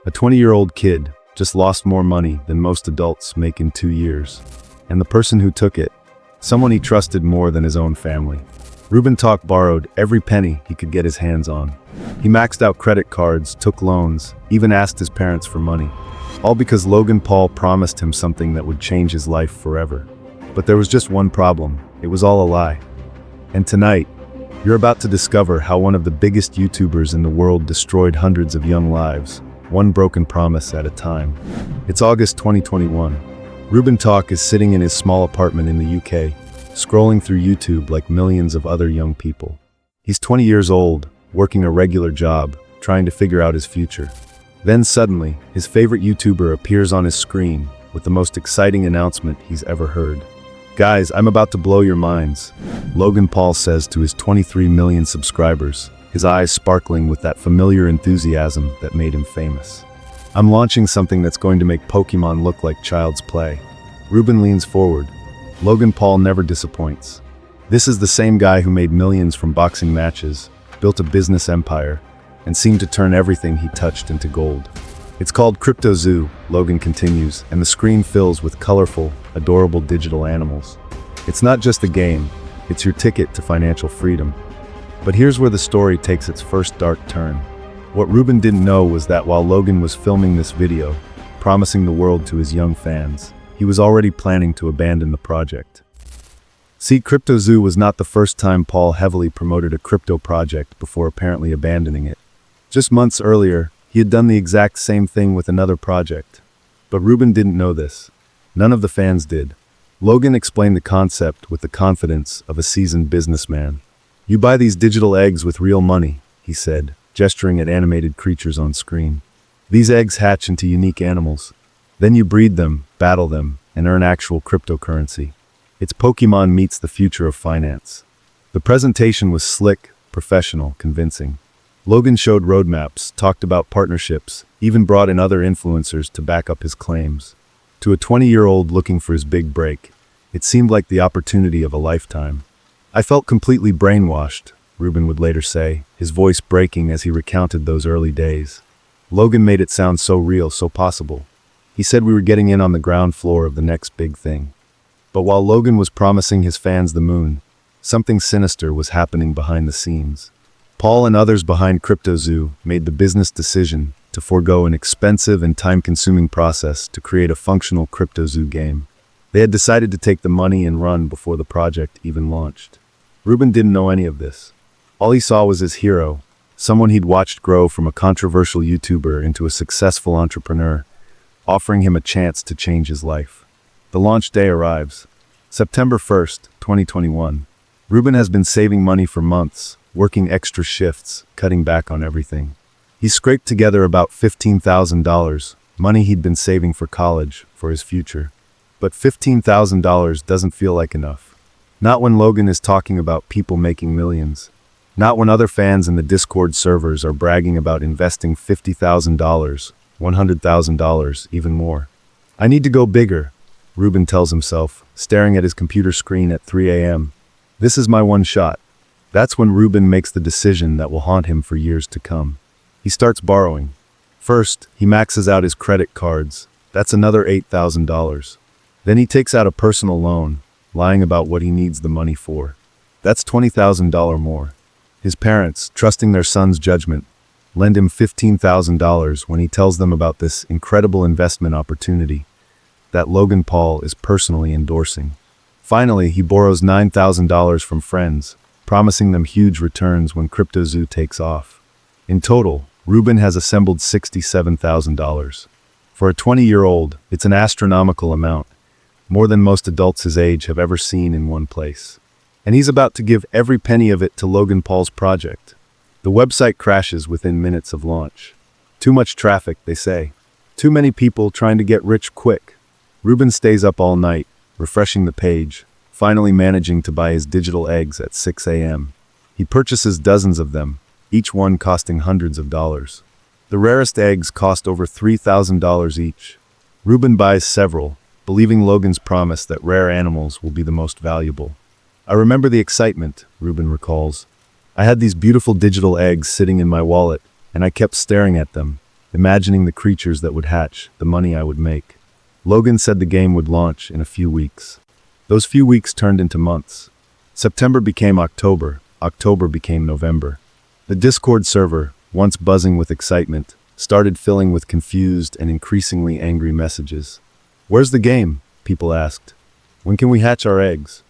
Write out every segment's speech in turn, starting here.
A 20-year-old kid just lost more money than most adults make in 2 years. And the person who took it, someone he trusted more than his own family. Reuben Tauk borrowed every penny he could get his hands on. He maxed out credit cards, took loans, even asked his parents for money. All because Logan Paul promised him something that would change his life forever. But there was just one problem. It was all a lie. And tonight, you're about to discover how one of the biggest YouTubers in the world destroyed hundreds of young lives, one broken promise at a time. It's August 2021. Reuben Tauk is sitting in his small apartment in the UK, scrolling through YouTube like millions of other young people. He's 20 years old, working a regular job, trying to figure out his future. Then suddenly, his favorite YouTuber appears on his screen with the most exciting announcement he's ever heard. "Guys, I'm about to blow your minds," Logan Paul says to his 23 million subscribers, his eyes sparkling with that familiar enthusiasm that made him famous. "I'm launching something that's going to make Pokemon look like child's play." Reuben leans forward. Logan Paul never disappoints. This is the same guy who made millions from boxing matches, built a business empire, and seemed to turn everything he touched into gold. "It's called CryptoZoo," Logan continues, and the screen fills with colorful, adorable digital animals. "It's not just a game, it's your ticket to financial freedom." But here's where the story takes its first dark turn. What Reuben didn't know was that while Logan was filming this video, promising the world to his young fans, he was already planning to abandon the project. See, CryptoZoo was not the first time Paul heavily promoted a crypto project before apparently abandoning it. Just months earlier, he had done the exact same thing with another project. But Reuben didn't know this. None of the fans did. Logan explained the concept with the confidence of a seasoned businessman. "You buy these digital eggs with real money," he said, gesturing at animated creatures on screen. "These eggs hatch into unique animals. Then you breed them, battle them, and earn actual cryptocurrency. It's Pokemon meets the future of finance." The presentation was slick, professional, convincing. Logan showed roadmaps, talked about partnerships, even brought in other influencers to back up his claims. To a 20-year-old looking for his big break, it seemed like the opportunity of a lifetime. "I felt completely brainwashed," Reuben would later say, his voice breaking as he recounted those early days. Logan made it sound so real, so possible. He said we were getting in on the ground floor of the next big thing. But while Logan was promising his fans the moon, something sinister was happening behind the scenes. Paul and others behind CryptoZoo made the business decision to forego an expensive and time-consuming process to create a functional CryptoZoo game. They had decided to take the money and run before the project even launched. Reuben didn't know any of this. All he saw was his hero, someone he'd watched grow from a controversial YouTuber into a successful entrepreneur, offering him a chance to change his life. The launch day arrives. September 1st, 2021. Reuben has been saving money for months, working extra shifts, cutting back on everything. He scraped together about $15,000, money he'd been saving for college, for his future. But $15,000 doesn't feel like enough. Not when Logan is talking about people making millions. Not when other fans in the Discord servers are bragging about investing $50,000, $100,000, even more. "I need to go bigger," Reuben tells himself, staring at his computer screen at 3 a.m. "This is my one shot." That's when Reuben makes the decision that will haunt him for years to come. He starts borrowing. First, he maxes out his credit cards. That's another $8,000. Then he takes out a personal loan, lying about what he needs the money for. That's $20,000 more. His parents, trusting their son's judgment, lend him $15,000 when he tells them about this incredible investment opportunity that Logan Paul is personally endorsing. Finally, he borrows $9,000 from friends, promising them huge returns when CryptoZoo takes off. In total, Reuben has assembled $67,000. For a 20-year-old, it's an astronomical amount, more than most adults his age have ever seen in one place. And he's about to give every penny of it to Logan Paul's project. The website crashes within minutes of launch. Too much traffic, they say. Too many people trying to get rich quick. Reuben stays up all night, refreshing the page, finally managing to buy his digital eggs at 6 a.m. He purchases dozens of them, each one costing hundreds of dollars. The rarest eggs cost over $3,000 each. Reuben buys several, believing Logan's promise that rare animals will be the most valuable. "I remember the excitement," Reuben recalls. "I had these beautiful digital eggs sitting in my wallet, and I kept staring at them, imagining the creatures that would hatch, the money I would make. Logan said the game would launch in a few weeks. Those few weeks turned into months. September became October, October became November. The Discord server, once buzzing with excitement, started filling with confused and increasingly angry messages. "Where's the game?" people asked. "When can we hatch our eggs?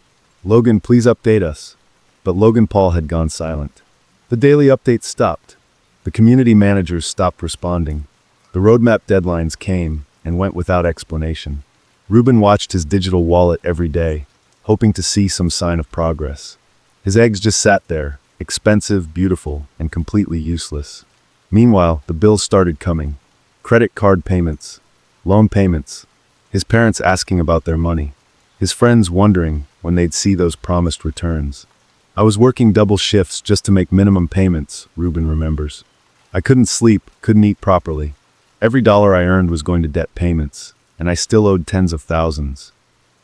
Logan, please update us." But Logan Paul had gone silent. The daily updates stopped. The community managers stopped responding. The roadmap deadlines came and went without explanation. Reuben watched his digital wallet every day, hoping to see some sign of progress. His eggs just sat there, expensive, beautiful, and completely useless. Meanwhile, the bills started coming. Credit card payments, loan payments, his parents asking about their money, his friends wondering when they'd see those promised returns. "I was working double shifts just to make minimum payments," Reuben remembers. "I couldn't sleep, couldn't eat properly. Every dollar I earned was going to debt payments, and I still owed tens of thousands."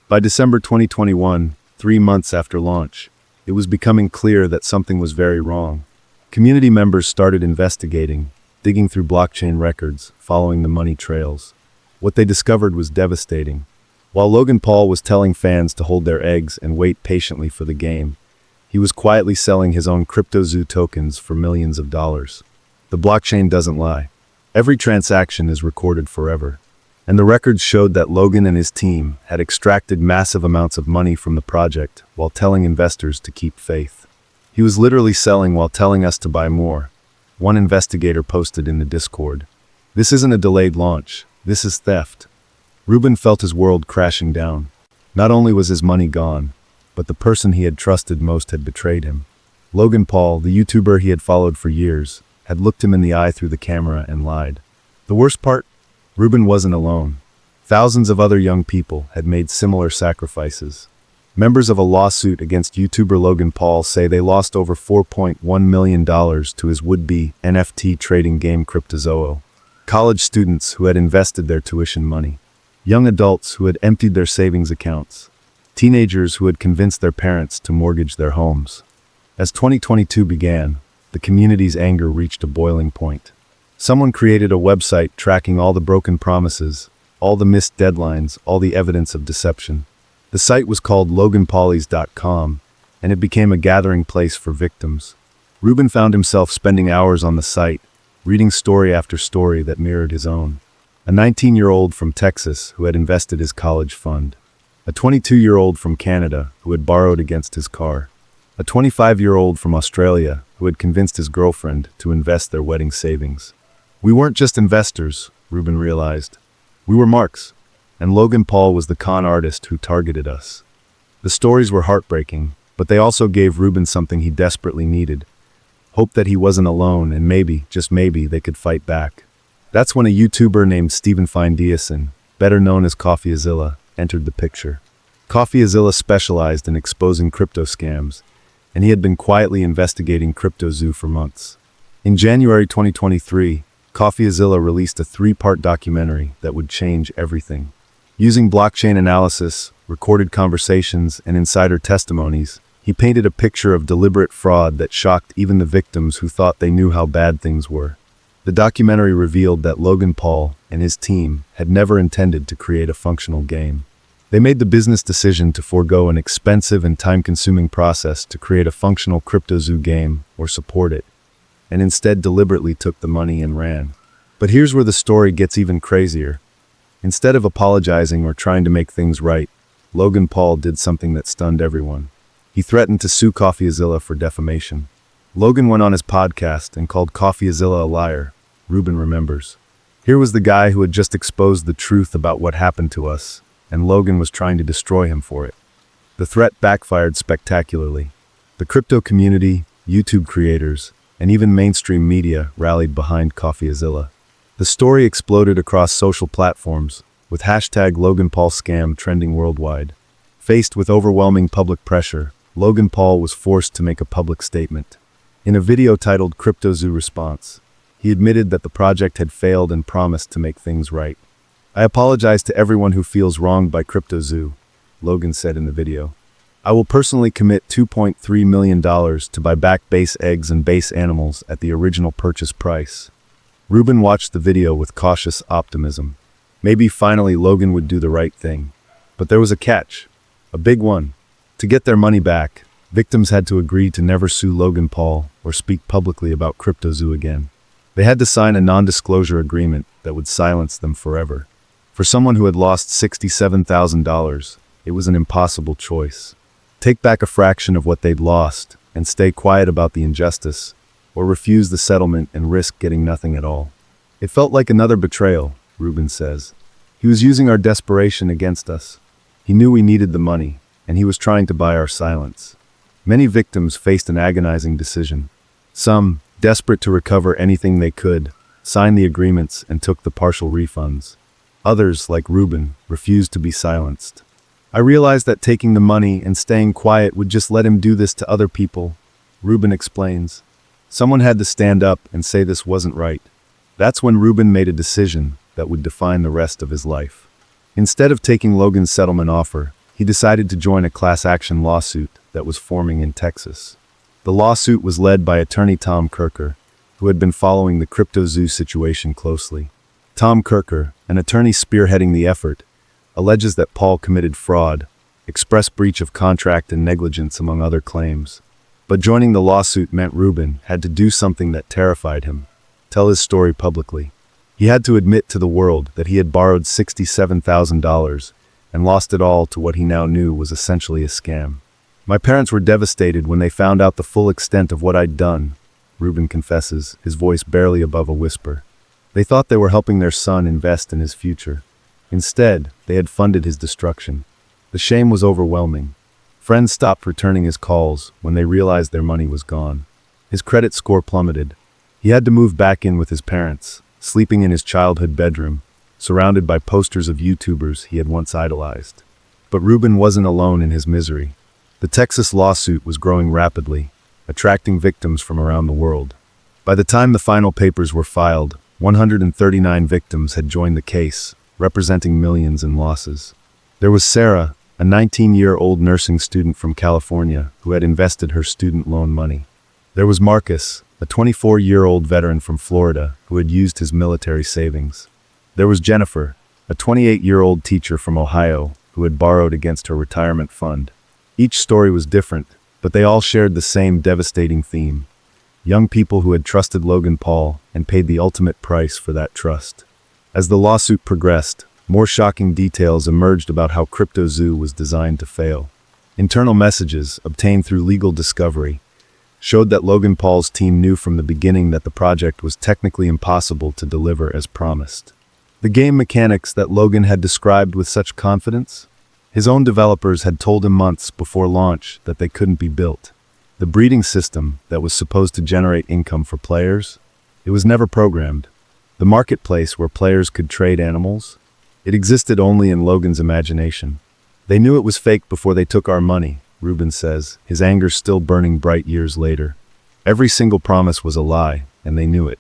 By December 2021, 3 months after launch, it was becoming clear that something was very wrong. Community members started investigating, digging through blockchain records, following the money trails. What they discovered was devastating. While Logan Paul was telling fans to hold their eggs and wait patiently for the game, he was quietly selling his own CryptoZoo tokens for millions of dollars. The blockchain doesn't lie. Every transaction is recorded forever. And the records showed that Logan and his team had extracted massive amounts of money from the project while telling investors to keep faith. He was literally selling while telling us to buy more. One investigator posted in the Discord, "This isn't a delayed launch, this is theft." Reuben felt his world crashing down. Not only was his money gone, but the person he had trusted most had betrayed him. Logan Paul, the YouTuber he had followed for years, had looked him in the eye through the camera and lied. The worst part? Reuben wasn't alone. Thousands of other young people had made similar sacrifices. Members of a lawsuit against YouTuber Logan Paul say they lost over $4.1 million to his would-be NFT trading game CryptoZoo. College students who had invested their tuition money. Young adults who had emptied their savings accounts. Teenagers who had convinced their parents to mortgage their homes. As 2022 began, the community's anger reached a boiling point. Someone created a website tracking all the broken promises, all the missed deadlines, all the evidence of deception. The site was called loganpaulies.com, and it became a gathering place for victims. Reuben found himself spending hours on the site, reading story after story that mirrored his own. A 19-year-old from Texas who had invested his college fund. A 22-year-old from Canada who had borrowed against his car. A 25-year-old from Australia who had convinced his girlfriend to invest their wedding savings. We weren't just investors, Reuben realized. We were marks, and Logan Paul was the con artist who targeted us. The stories were heartbreaking, but they also gave Reuben something he desperately needed. Hope that he wasn't alone, and maybe, just maybe, they could fight back. That's when a YouTuber named Stephen Findeason, better known as CryptoZoo, entered the picture. CryptoZoo specialized in exposing crypto scams, and he had been quietly investigating CryptoZoo for months. In January 2023, CryptoZoo released a 3-part documentary that would change everything. Using blockchain analysis, recorded conversations, and insider testimonies, he painted a picture of deliberate fraud that shocked even the victims who thought they knew how bad things were. The documentary revealed that Logan Paul and his team had never intended to create a functional game. They made the business decision to forego an expensive and time-consuming process to create a functional CryptoZoo game or support it, and instead deliberately took the money and ran. But here's where the story gets even crazier. Instead of apologizing or trying to make things right, Logan Paul did something that stunned everyone. He threatened to sue CryptoZoo for defamation. Logan went on his podcast and called CryptoZoo a liar, Reuben remembers. Here was the guy who had just exposed the truth about what happened to us, and Logan was trying to destroy him for it. The threat backfired spectacularly. The crypto community, YouTube creators, and even mainstream media rallied behind CryptoZoo. The story exploded across social platforms, with hashtag Logan Paul scam trending worldwide. Faced with overwhelming public pressure, Logan Paul was forced to make a public statement. In a video titled CryptoZoo Response, he admitted that the project had failed and promised to make things right. "I apologize to everyone who feels wronged by CryptoZoo," Logan said in the video. "I will personally commit $2.3 million to buy back base eggs and base animals at the original purchase price." Reuben watched the video with cautious optimism. Maybe finally Logan would do the right thing. But there was a catch. A big one. To get their money back, victims had to agree to never sue Logan Paul or speak publicly about CryptoZoo again. They had to sign a non-disclosure agreement that would silence them forever. For someone who had lost $67,000, it was an impossible choice. Take back a fraction of what they'd lost and stay quiet about the injustice, or refuse the settlement and risk getting nothing at all. It felt like another betrayal, Reuben says. He was using our desperation against us. He knew we needed the money, and he was trying to buy our silence. Many victims faced an agonizing decision. Some, desperate to recover anything they could, signed the agreements and took the partial refunds. Others, like Reuben, refused to be silenced. I realized that taking the money and staying quiet would just let him do this to other people, Reuben explains. Someone had to stand up and say this wasn't right. That's when Reuben made a decision that would define the rest of his life. Instead of taking Logan's settlement offer, he decided to join a class action lawsuit that was forming in Texas. The lawsuit was led by attorney Tom Kirker, who had been following the CryptoZoo situation closely. Tom Kirker, an attorney spearheading the effort, alleges that Paul committed fraud, express breach of contract and negligence among other claims. But joining the lawsuit meant Reuben had to do something that terrified him, tell his story publicly. He had to admit to the world that he had borrowed $67,000 and lost it all to what he now knew was essentially a scam. My parents were devastated when they found out the full extent of what I'd done, Reuben confesses, his voice barely above a whisper. They thought they were helping their son invest in his future. Instead, they had funded his destruction. The shame was overwhelming. Friends stopped returning his calls when they realized their money was gone. His credit score plummeted. He had to move back in with his parents, sleeping in his childhood bedroom, surrounded by posters of YouTubers he had once idolized. But Reuben wasn't alone in his misery. The Texas lawsuit was growing rapidly, attracting victims from around the world. By the time the final papers were filed, 139 victims had joined the case, representing millions in losses. There was Sarah, a 19-year-old nursing student from California who had invested her student loan money. There was Marcus, a 24-year-old veteran from Florida who had used his military savings. There was Jennifer, a 28-year-old teacher from Ohio who had borrowed against her retirement fund. Each story was different, but they all shared the same devastating theme. Young people who had trusted Logan Paul and paid the ultimate price for that trust. As the lawsuit progressed, more shocking details emerged about how CryptoZoo was designed to fail. Internal messages, obtained through legal discovery, showed that Logan Paul's team knew from the beginning that the project was technically impossible to deliver as promised. The game mechanics that Logan had described with such confidence? His own developers had told him months before launch that they couldn't be built. The breeding system that was supposed to generate income for players? It was never programmed. The marketplace where players could trade animals? It existed only in Logan's imagination. They knew it was fake before they took our money, Reuben says, his anger still burning bright years later. Every single promise was a lie, and they knew it.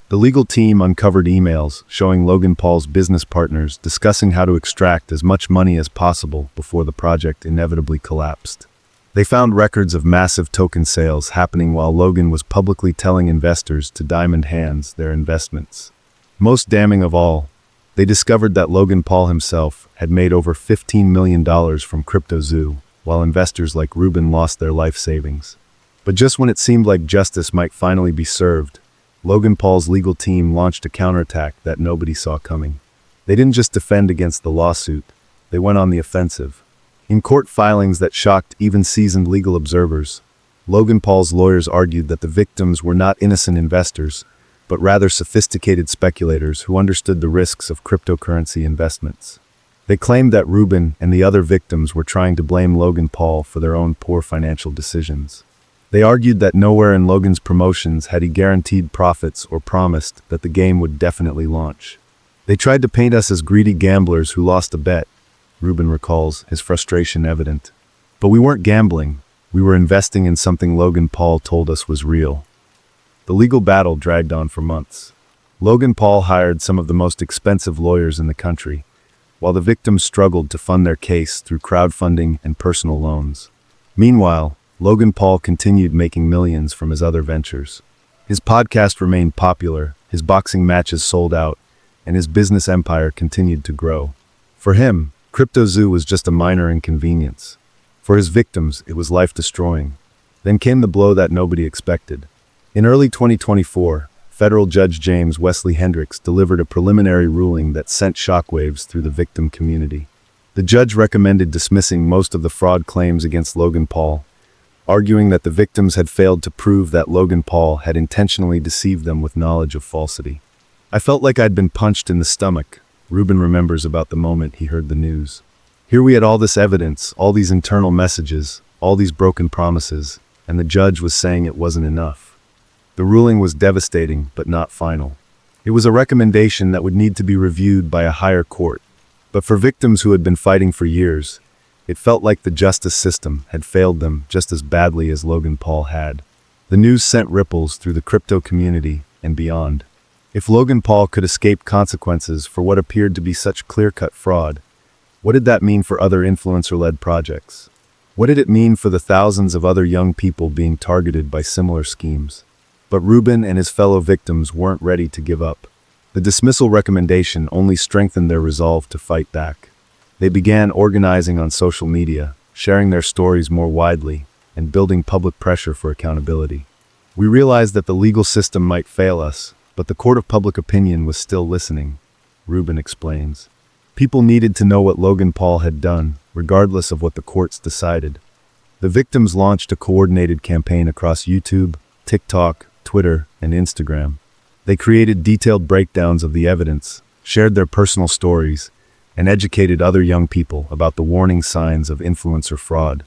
The legal team uncovered emails showing Logan Paul's business partners discussing how to extract as much money as possible before the project inevitably collapsed. They found records of massive token sales happening while Logan was publicly telling investors to diamond hands their investments. Most damning of all, they discovered that Logan Paul himself had made over $15 million from CryptoZoo, while investors like Reuben lost their life savings. But just when it seemed like justice might finally be served, Logan Paul's legal team launched a counterattack that nobody saw coming. They didn't just defend against the lawsuit, they went on the offensive. In court filings that shocked even seasoned legal observers, Logan Paul's lawyers argued that the victims were not innocent investors, but rather sophisticated speculators who understood the risks of cryptocurrency investments. They claimed that Reuben and the other victims were trying to blame Logan Paul for their own poor financial decisions. They argued that nowhere in Logan's promotions had he guaranteed profits or promised that the game would definitely launch. They tried to paint us as greedy gamblers who lost a bet, Reuben recalls, his frustration evident. But we weren't gambling, we were investing in something Logan Paul told us was real. The legal battle dragged on for months. Logan Paul hired some of the most expensive lawyers in the country, while the victims struggled to fund their case through crowdfunding and personal loans. Meanwhile, Logan Paul continued making millions from his other ventures. His podcast remained popular, His boxing matches sold out, and his business empire continued to grow. For him, CryptoZoo was just a minor inconvenience. For his victims, it was life-destroying. Then came the blow that nobody expected. In early 2024, federal judge James Wesley Hendricks delivered a preliminary ruling that sent shockwaves through the victim community. The judge recommended dismissing most of the fraud claims against Logan Paul, arguing that the victims had failed to prove that Logan Paul had intentionally deceived them with knowledge of falsity. I felt like I'd been punched in the stomach. Reuben remembers about the moment he heard the news. Here we had all this evidence, all these internal messages, all these broken promises, and the judge was saying it wasn't enough. The ruling was devastating, but not final. It was a recommendation that would need to be reviewed by a higher court. But for victims who had been fighting for years, it felt like the justice system had failed them just as badly as Logan Paul had. The news sent ripples through the crypto community and beyond. If Logan Paul could escape consequences for what appeared to be such clear-cut fraud, what did that mean for other influencer-led projects? What did it mean for the thousands of other young people being targeted by similar schemes? But Reuben and his fellow victims weren't ready to give up. The dismissal recommendation only strengthened their resolve to fight back. They began organizing on social media, sharing their stories more widely, and building public pressure for accountability. We realized that the legal system might fail us, but the court of public opinion was still listening, Reuben explains. People needed to know what Logan Paul had done, regardless of what the courts decided. The victims launched a coordinated campaign across YouTube, TikTok, Twitter, and Instagram. They created detailed breakdowns of the evidence, shared their personal stories, and educated other young people about the warning signs of influencer fraud.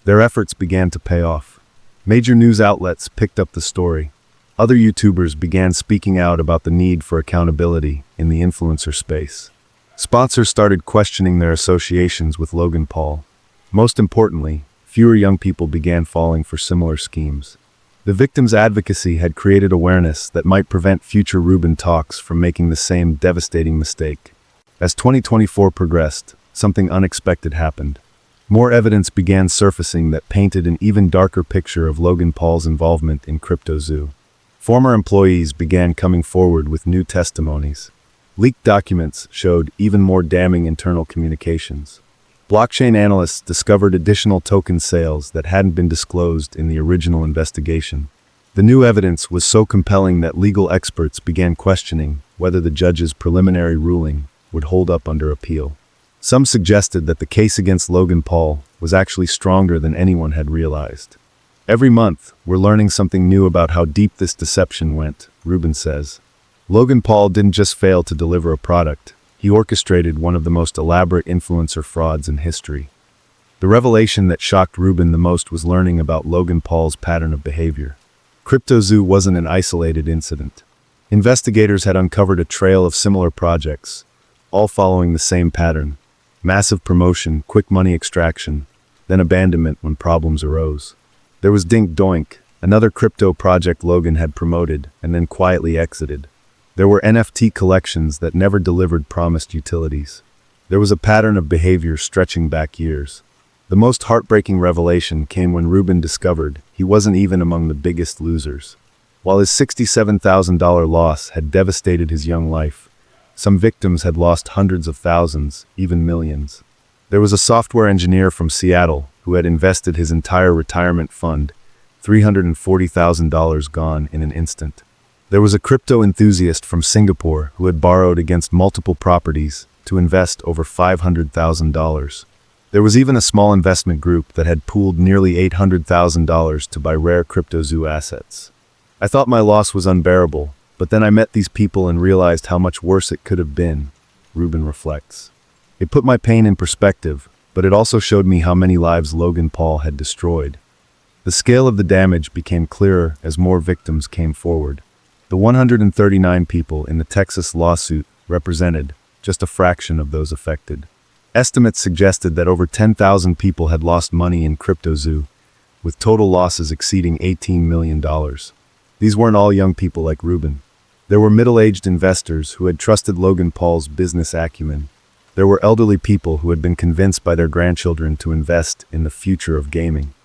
Their efforts began to pay off. Major news outlets picked up the story. Other YouTubers began speaking out about the need for accountability in the influencer space. Sponsors started questioning their associations with Logan Paul. Most importantly, fewer young people began falling for similar schemes. The victims' advocacy had created awareness that might prevent future Reuben Tauks from making the same devastating mistake. As 2024 progressed, something unexpected happened. More evidence began surfacing that painted an even darker picture of Logan Paul's involvement in CryptoZoo. Former employees began coming forward with new testimonies. Leaked documents showed even more damning internal communications. Blockchain analysts discovered additional token sales that hadn't been disclosed in the original investigation. The new evidence was so compelling that legal experts began questioning whether the judge's preliminary ruling would hold up under appeal. Some suggested that the case against Logan Paul was actually stronger than anyone had realized. Every month, we're learning something new about how deep this deception went, Reuben says. Logan Paul didn't just fail to deliver a product, he orchestrated one of the most elaborate influencer frauds in history. The revelation that shocked Reuben the most was learning about Logan Paul's pattern of behavior. CryptoZoo wasn't an isolated incident. Investigators had uncovered a trail of similar projects, all following the same pattern: massive promotion, quick money extraction, then abandonment when problems arose. There was Dink Doink, another crypto project Logan had promoted and then quietly exited. There were NFT collections that never delivered promised utilities. There was a pattern of behavior stretching back years. The most heartbreaking revelation came when Reuben discovered he wasn't even among the biggest losers. While his $67,000 loss had devastated his young life, some victims had lost hundreds of thousands, even millions. There was a software engineer from Seattle who had invested his entire retirement fund, $340,000 gone in an instant. There was a crypto enthusiast from Singapore who had borrowed against multiple properties to invest over $500,000. There was even a small investment group that had pooled nearly $800,000 to buy rare CryptoZoo assets. I thought my loss was unbearable, but then I met these people and realized how much worse it could have been, Reuben reflects. It put my pain in perspective, but it also showed me how many lives Logan Paul had destroyed. The scale of the damage became clearer as more victims came forward. The 139 people in the Texas lawsuit represented just a fraction of those affected. Estimates suggested that over 10,000 people had lost money in CryptoZoo, with total losses exceeding $18 million. These weren't all young people like Reuben. There were middle-aged investors who had trusted Logan Paul's business acumen. There were elderly people who had been convinced by their grandchildren to invest in the future of gaming.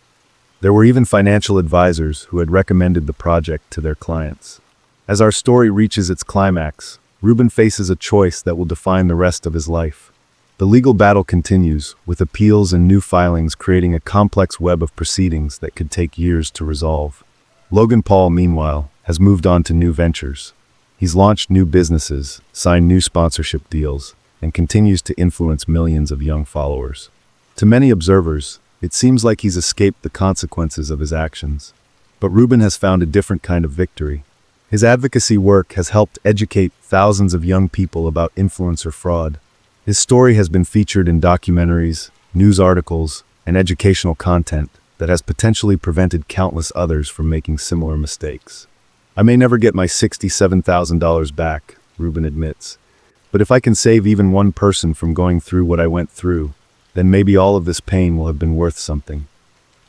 There were even financial advisors who had recommended the project to their clients. As our story reaches its climax, Reuben faces a choice that will define the rest of his life. The legal battle continues, with appeals and new filings creating a complex web of proceedings that could take years to resolve. Logan Paul, meanwhile, has moved on to new ventures. He's launched new businesses, signed new sponsorship deals, and continues to influence millions of young followers. To many observers, it seems like he's escaped the consequences of his actions. But Reuben has found a different kind of victory. His advocacy work has helped educate thousands of young people about influencer fraud. His story has been featured in documentaries, news articles, and educational content that has potentially prevented countless others from making similar mistakes. I may never get my $67,000 back, Reuben admits, but if I can save even one person from going through what I went through, then maybe all of this pain will have been worth something.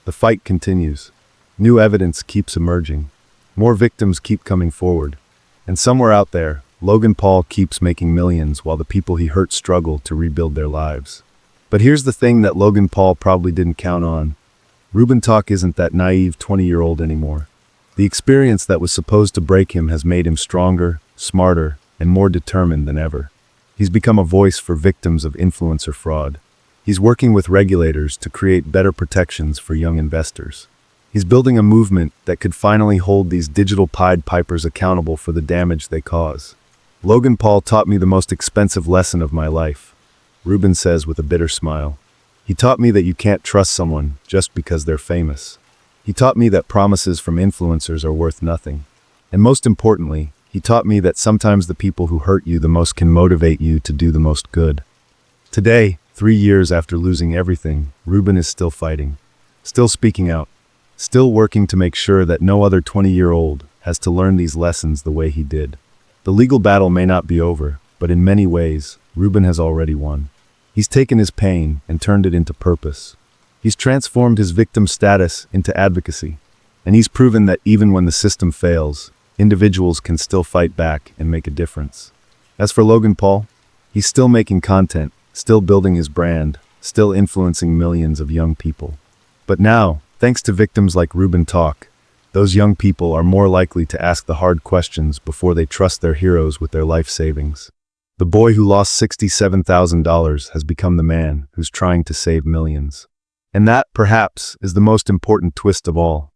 The fight continues. New evidence keeps emerging. More victims keep coming forward. And somewhere out there, Logan Paul keeps making millions while the people he hurt struggle to rebuild their lives. But here's the thing that Logan Paul probably didn't count on. Reuben Tauk isn't that naive 20-year-old anymore. The experience that was supposed to break him has made him stronger, smarter, and more determined than ever. He's become a voice for victims of influencer fraud. He's working with regulators to create better protections for young investors. He's building a movement that could finally hold these digital Pied Pipers accountable for the damage they cause. Logan Paul taught me the most expensive lesson of my life, Reuben says with a bitter smile. He taught me that you can't trust someone just because they're famous. He taught me that promises from influencers are worth nothing. And most importantly, he taught me that sometimes the people who hurt you the most can motivate you to do the most good. Today, 3 years after losing everything, Reuben is still fighting, still speaking out, still working to make sure that no other 20-year-old has to learn these lessons the way he did. The legal battle may not be over, but in many ways, Reuben has already won. He's taken his pain and turned it into purpose. He's transformed his victim status into advocacy. And he's proven that even when the system fails, individuals can still fight back and make a difference. As for Logan Paul, he's still making content, still building his brand, still influencing millions of young people. But now, thanks to victims like Reuben Tauk, those young people are more likely to ask the hard questions before they trust their heroes with their life savings. The boy who lost $67,000 has become the man who's trying to save millions. And that, perhaps, is the most important twist of all.